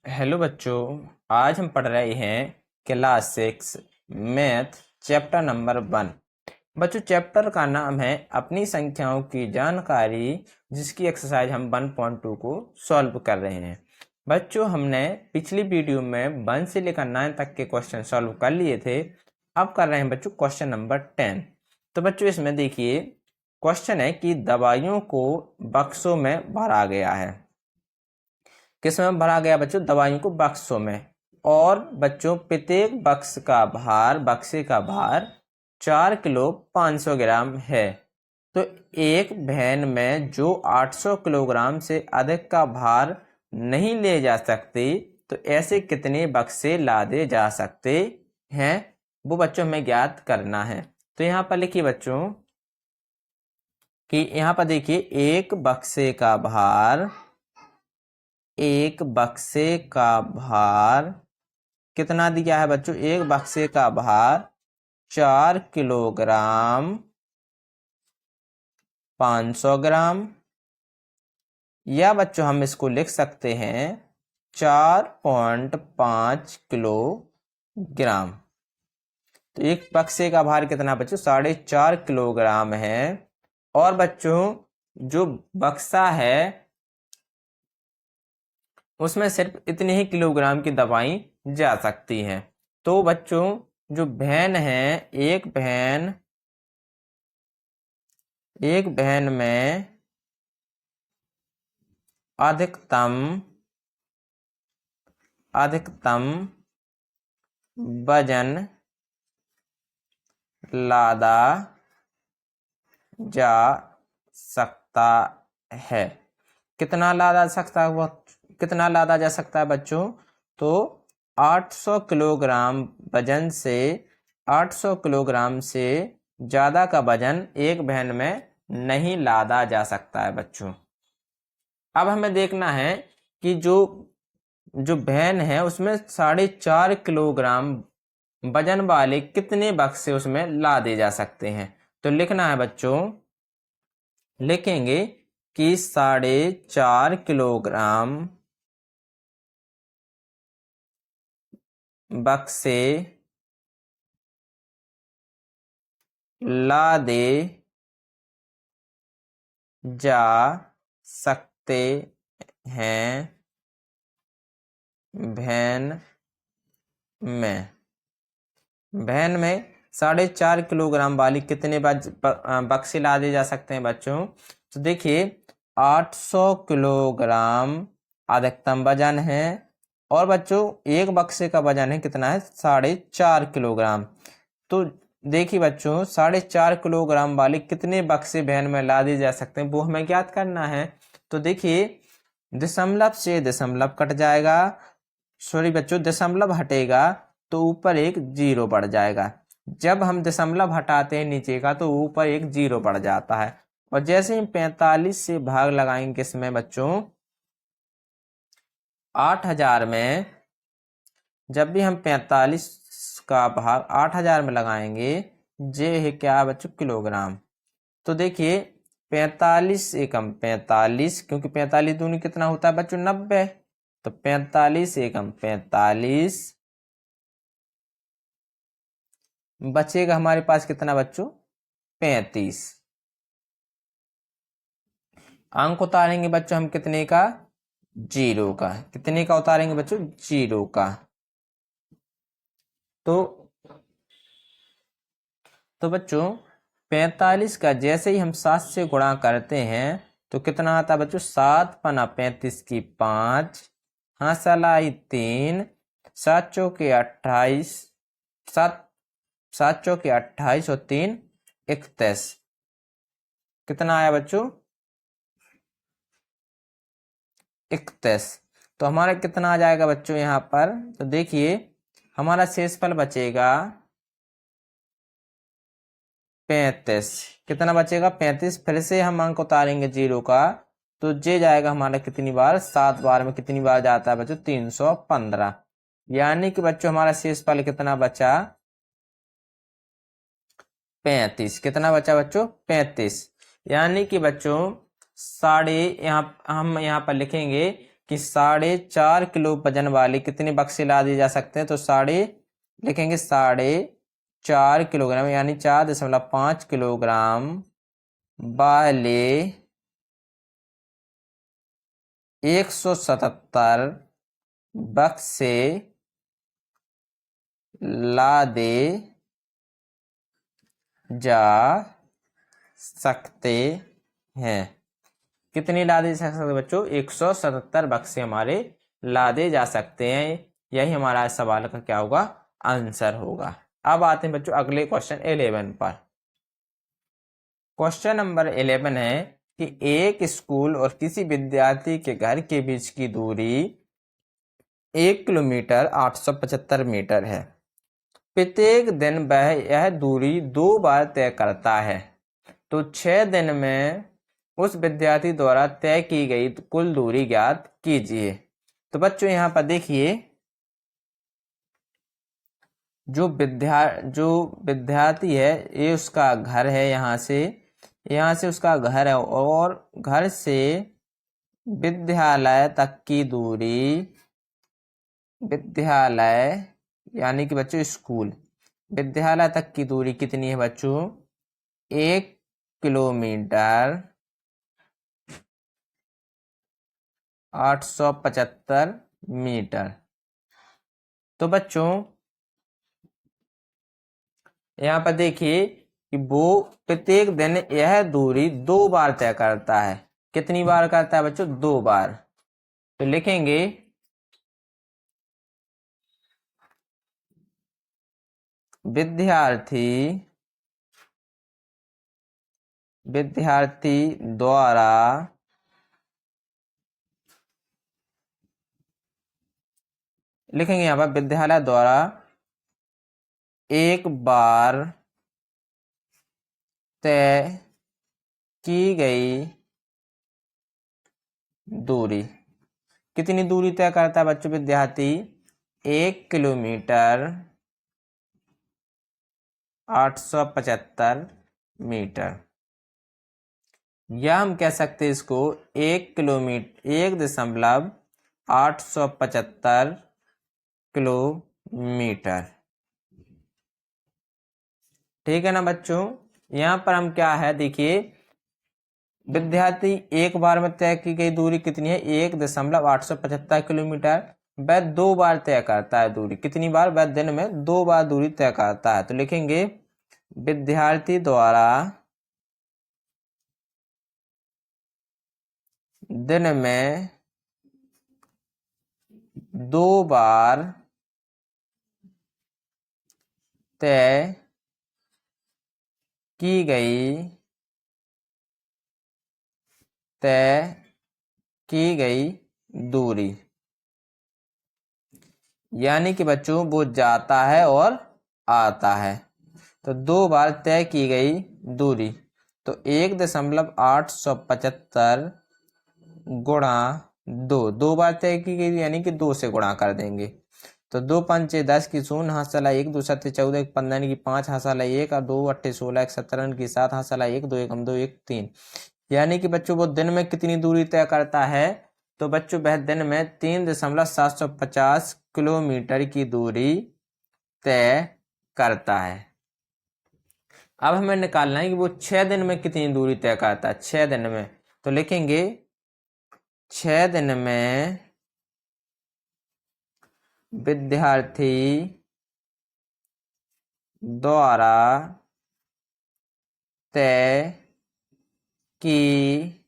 Hello बच्चों। आज हम पढ़ रहे हैं क्लास 6 मैथ चैप्टर नंबर 1। बच्चों, चैप्टर का नाम है अपनी संख्याओं की जानकारी, जिसकी एक्सरसाइज हम 1.2 को सॉल्व कर रहे हैं। बच्चों, हमने पिछली वीडियो में 1 से लेकर 9 तक के क्वेश्चन सॉल्व कर लिए थे। अब कर रहे हैं बच्चों क्वेश्चन नंबर 10। तो बच्चों, इसमें देखिए क्वेश्चन है कि दवाइयों को बक्सों में भरा गया है। किस में भरा गया बच्चों? दवाइयों को बक्सों में। और बच्चों, प्रत्येक बक्से का भार 4 किलो 500 ग्राम है। तो एक वैन में जो 800 किलोग्राम से अधिक का भार नहीं ले जा सकते, तो ऐसे कितने बक्से लादे जा सकते हैं, वो बच्चों हमें ज्ञात करना है। तो यहाँ पर लिखिए बच्चों कि यहाँ पर देखिए एक बक्से का भार कितना दिया है बच्चों? एक बक्से का भार 4 किलोग्राम 500 ग्राम, या बच्चों हम इसको लिख सकते हैं 4.5 किलोग्राम। तो एक बक्से का भार कितना बच्चों? 4.5 किलोग्राम है। और बच्चों, जो बक्सा है उसमें सिर्फ इतने ही किलोग्राम की दवाई जा सकती है। तो बच्चों, जो वैन है, एक वैन में अधिकतम वजन लादा जा सकता है। कितना लादा सकता है? वो कितना लादा जा सकता है बच्चों? तो 800 किलोग्राम वजन से 800 किलोग्राम से ज्यादा का वजन एक वैन में नहीं लादा जा सकता है बच्चों। अब हमें देखना है कि जो जो वैन है उसमें 4.5 किलोग्राम वजन वाले कितने बक्से उसमें लादे जा सकते हैं। तो लिखना है बच्चों, लिखेंगे कि 4.5 किलोग्राम बक्से लादे जा सकते हैं वैन में। 4.5 किलोग्राम वाली कितने बक्से लादे जा सकते हैं बच्चों? तो देखिए 800 किलोग्राम अधिकतम वजन है, और बच्चों एक बक्से का वजन है कितना है? 4.5 किलोग्राम। तो देखिए बच्चों, 4.5 किलोग्राम वाले कितने बक्से वैन में लादे जा सकते हैं, वो हमें ज्ञात करना है। तो देखिए दशमलव से दशमलव कट जाएगा, सॉरी बच्चों, दशमलव हटेगा तो ऊपर एक जीरो बढ़ जाएगा। जब हम दशमलव हटाते हैं नीचे का तो ऊपर एक जीरो बढ़ जाता है। और जैसे ही 45 से भाग लगाएंगे इसमें बच्चों 8000 में, जब भी हम 45 का भाग 8000 में लगाएंगे, जे है क्या बच्चों? किलोग्राम। तो देखिए 45 एकम 45, क्योंकि 45 दूनी कितना होता है बच्चों? 90। तो 45 एकम 45, बचेगा हमारे पास कितना बच्चों? 35। अंक उतारेंगे बच्चों हम कितने का? जीरो का। कितने का उतारेंगे बच्चों? जीरो का। तो बच्चों 45 का जैसे ही हम 7 से गुणा करते हैं तो कितना आता है बच्चों? 7 पना 35 की 5, हाँ सलाई 3, 7 चौके 28, 7 चौके 28 और 3 31। कितना आया बच्चों? 31। तो हमारा कितना आ जाएगा बच्चों यहाँ पर? तो देखिए हमारा शेषफल बचेगा 35। कितना बचेगा? 35। फिर से हम अंक उतारेंगे जीरो का, तो जे जाएगा हमारा कितनी बार? 7 बार में कितनी बार जाता है बच्चों? 315। यानी कि बच्चों हमारा शेषफल कितना बचा? 35। कितना बचा बच्चों? 35। यानी कि बच्चों हम यहाँ पर लिखेंगे कि 4.5 किलो वजन वाली कितने बक्से ला दिए जा सकते हैं, तो लिखेंगे 4.5 किलोग्राम यानी 4.5 किलोग्राम वाले 177 बक्से लादे जा सकते हैं। कितनी लादे जा सकते हैं बच्चों? 177 बक्से हमारे लादे जा सकते हैं। यही हमारा सवाल का क्या होगा? आंसर होगा। अब आते हैं बच्चों अगले क्वेश्चन 11 पर। क्वेश्चन नंबर 11 है कि एक स्कूल और किसी विद्यार्थी के घर के बीच की दूरी 1 किलोमीटर 875 मीटर है। प्रत्येक दिन वह यह दूरी 2 बार तय करता है, तो 6 दिन में उस विद्यार्थी द्वारा तय की गई कुल दूरी ज्ञात कीजिए। तो बच्चों यहाँ पर देखिए, जो विद्यार्थी है ये उसका घर है, यहाँ से उसका घर है, और घर से विद्यालय तक की दूरी, विद्यालय यानी कि बच्चों स्कूल, विद्यालय तक की दूरी कितनी है बच्चों? 1 किलोमीटर 875 मीटर। तो बच्चों यहाँ पर देखिए कि वो प्रत्येक दिन यह दूरी 2 बार तय करता है। कितनी बार करता है बच्चों? 2 बार। तो लिखेंगे विद्यार्थी द्वारा लिखेंगे यहाँ पर विद्यालय द्वारा एक बार तय की गई दूरी। कितनी दूरी तय करता है बच्चों विद्यार्थी? 1 किलोमीटर 875 मीटर। या हम कह सकते हैं इसको 1 875 किलोमीटर। ठीक है ना बच्चों? यहाँ पर हम क्या है देखिए, विद्यार्थी एक बार में तय की गई दूरी कितनी है? 1.875 किलोमीटर। वह 2 बार तय करता है दूरी। कितनी बार? वह दिन में 2 बार दूरी तय करता है। तो लिखेंगे विद्यार्थी द्वारा दिन में 2 बार तय की गई दूरी, यानी कि बच्चों वो जाता है और आता है। तो 2 बार तय की गई दूरी, तो 1.875 गुणा 2 बार तय की गई यानी कि 2 से गुणा कर देंगे। तो 2 पंचे 10 की 0, हाथ चला 1, 2 सत्ते 14, 1 15 की 5, हाथ चला 1 और 2 अट्ठे 16, 1 17 की 7, हाथ चला 1, 2 1 हम 2 1 3। यानी कि बच्चों वो दिन में कितनी दूरी तय करता है? तो बच्चों वह दिन में 3.750 किलोमीटर की दूरी तय करता है। अब हमें निकालना है कि वो 6 दिन में कितनी दूरी तय करता है। 6 दिन में, तो लिखेंगे 6 दिन में विद्यार्थी द्वारा तय की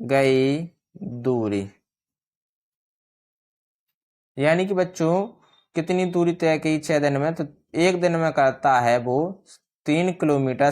गई दूरी, यानी कि बच्चों कितनी दूरी तय की 6 दिन में? तो एक दिन में करता है वो 3 किलोमीटर,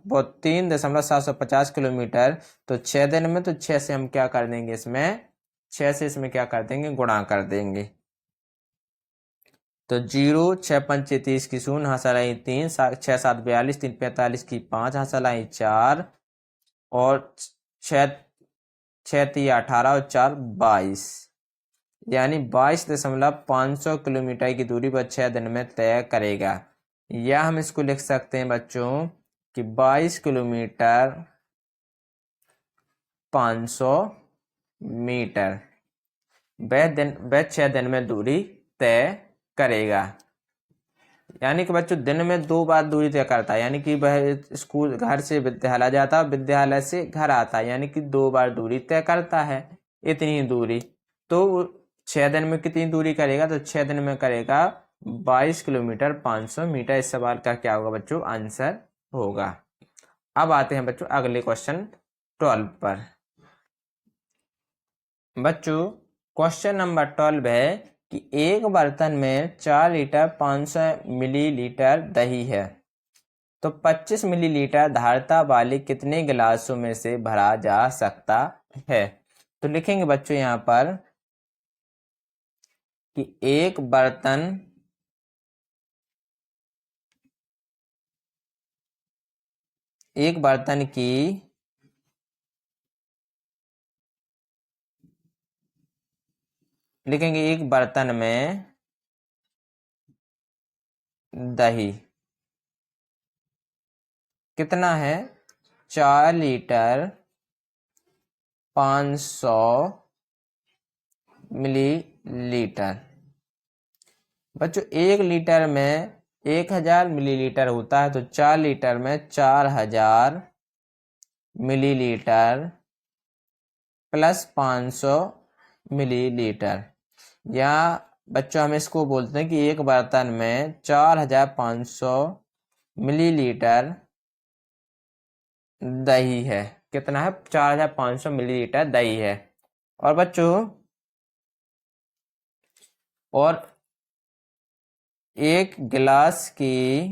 वो 3.750 किलोमीटर। तो 6 दिन में, तो 6 से हम क्या कर देंगे इसमें? 6 से इसमें क्या कर देंगे? गुणा कर देंगे। तो 0 6 पंचे 30 की 0, हाथ चलाई 3, 6 7 42, 3 45 की 5, हाथ चलाई 4 और 6 18 और 4 22, यानी 22.500 किलोमीटर की दूरी पर 6 दिन में तय करेगा। या हम इसको लिख सकते हैं बच्चों कि 22 किलोमीटर 500 मीटर। वह 6 दिन में दूरी तय करेगा। यानी कि बच्चों दिन में 2 बार दूरी तय करता है, यानी कि वह स्कूल घर से विद्यालय जाता है, विद्यालय से घर आता है, यानी कि 2 बार दूरी तय करता है, इतनी दूरी। तो 6 दिन में कितनी दूरी करेगा, तो 6 दिन में करेगा 22 किलोमीटर 500 मीटर। इस सवाल का क्या होगा बच्चों, आंसर होगा। अब आते हैं बच्चों अगले क्वेश्चन 12 पर। बच्चों क्वेश्चन नंबर 12 है कि एक बर्तन में 4 लीटर 500 मिलीलीटर दही है, तो 25 मिलीलीटर धारता वाले कितने गिलासों में से भरा जा सकता है। तो लिखेंगे बच्चों यहाँ पर कि एक बर्तन की लिखेंगे एक बर्तन में दही कितना है, 4 लीटर 500 मिलीलीटर। बच्चों 1 लीटर में 1000 मिलीलीटर होता है, तो 4 लीटर में 4000 मिलीलीटर प्लस 500 मिलीलीटर। या बच्चों हम इसको बोलते हैं कि एक बर्तन में 4500 मिलीलीटर दही है। कितना है, 4500 मिलीलीटर दही है। और बच्चों और एक गिलास की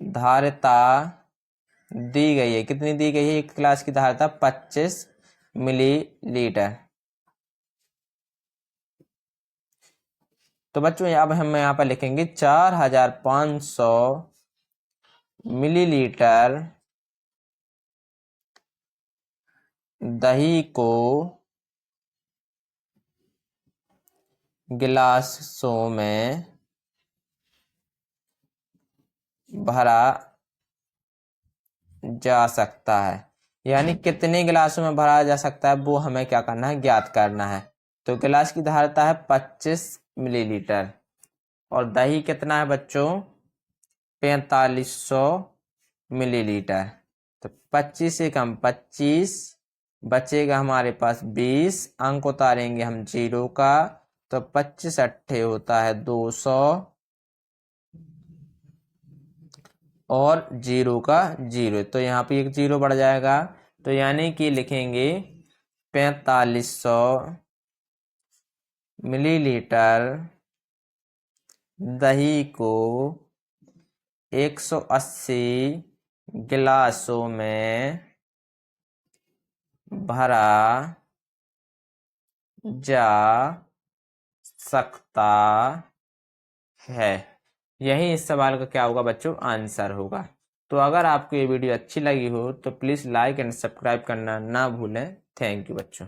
धारिता दी गई है, कितनी दी गई है, एक गिलास की धारिता 25 मिलीलीटर। तो बच्चों अब हम यहाँ पर लिखेंगे 4500 मिलीलीटर दही को गिलासों में भरा जा सकता है। यानी कितने गिलासों में भरा जा सकता है वो हमें क्या करना है, ज्ञात करना है। तो गिलास की धारिता है 25 मिलीलीटर और दही कितना है बच्चों, 4500 मिलीलीटर। तो 25 से कम 25 बचेगा हमारे पास 20, अंक उतारेंगे हम 0 का, तो 25 अट्ठे होता है 200 और 0 का 0, तो यहाँ पे एक 0 बढ़ जाएगा। तो यानी कि लिखेंगे 4500 मिलीलीटर दही को 180 गिलासों में भरा जा सकता है। यही इस सवाल का क्या होगा बच्चों, आंसर होगा। तो अगर आपको ये वीडियो अच्छी लगी हो तो प्लीज़ लाइक एंड सब्सक्राइब करना ना भूलें। थैंक यू बच्चों।